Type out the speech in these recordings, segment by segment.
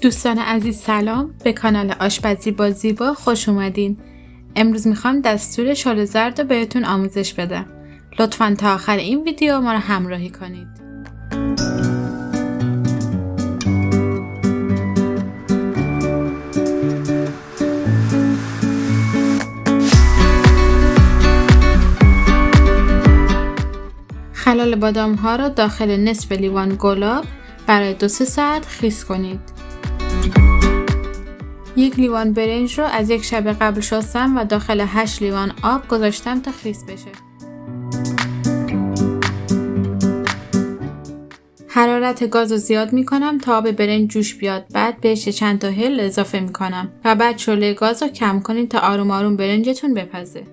دوستان عزیز سلام، به کانال آشپزی با زیبا خوش اومدین. امروز میخوام دستور شال زرد رو بهتون آموزش بدم. لطفاً تا آخر این ویدیو ما رو همراهی کنید. خلال بادام ها رو داخل نصف لیوان گلاب برای 2-3 ساعت خیس کنید. 1 لیوان برنج رو از 1 شب قبل شستم و داخل 8 لیوان آب گذاشتم تا خیس بشه. حرارت گاز رو زیاد میکنم تا آب برنج جوش بیاد. بعد بهش چند تا هل اضافه میکنم و بعد شعله گاز رو کم کنید تا آروم آروم برنجتون بپزه.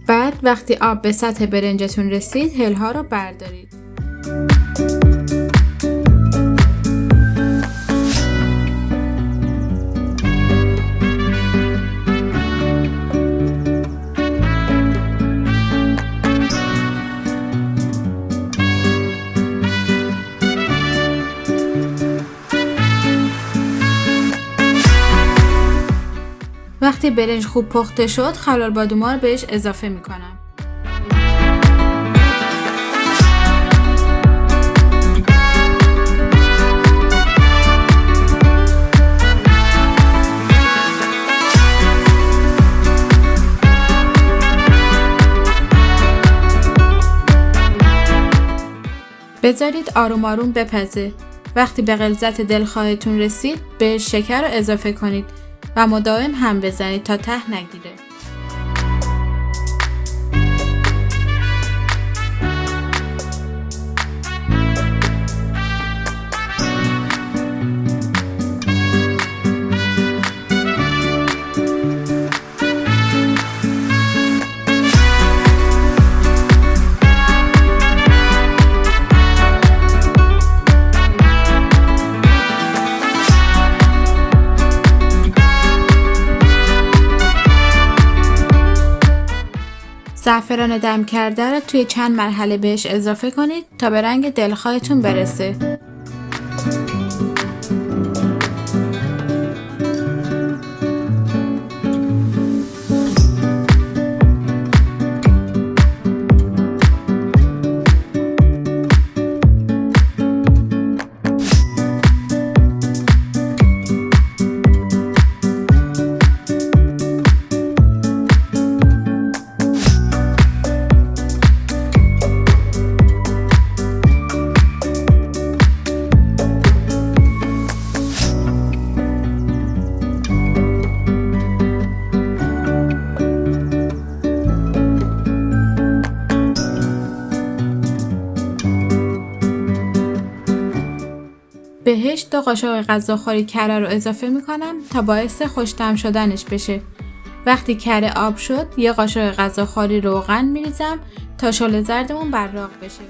بعد وقتی آب به سطح برنجتون رسید هلها رو بردارید. وقتی برنج خوب پخته شد خلال بادوما رو بهش اضافه میکنم. بذارید آروم آروم بپزه. وقتی به غلظت دلخواهتون رسید بهش شکر رو اضافه کنید و مداوم هم بزنید تا ته نگیره. زعفران دم کرده رو توی چند مرحله بهش اضافه کنید تا به رنگ دلخواهتون برسه. بهش 2 قاشق غذاخوری کره رو اضافه میکنم تا باعث خوش‌طعم شدنش بشه. وقتی کره آب شد 1 قاشق غذاخوری روغن میریزم تا شال زردمون براق بشه.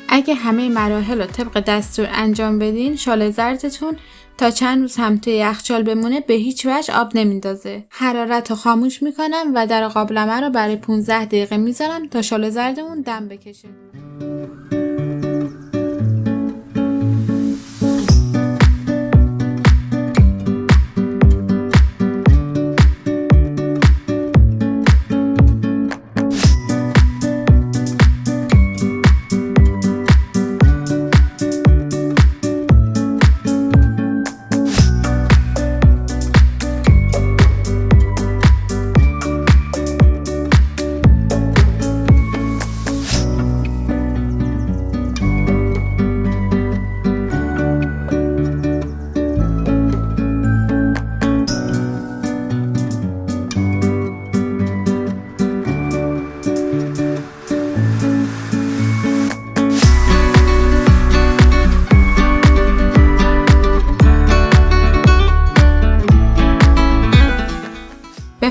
اگه همه مراحل رو طبق دستور انجام بدین شال زردتون تا چند روز هم توی یخچال بمونه به هیچ وجه آب نمیندازه. حرارت رو خاموش میکنم و در قابلمه رو برای 15 دقیقه میذارم تا شال زردمون دم بکشه.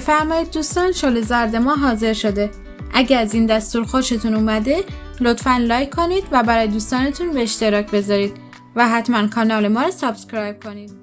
بفرمایید دوستان، شل زرد ما حاضر شده. اگه از این دستور خوشتون اومده لطفاً لایک کنید و برای دوستانتون به اشتراک بذارید و حتما کانال ما رو سابسکرایب کنید.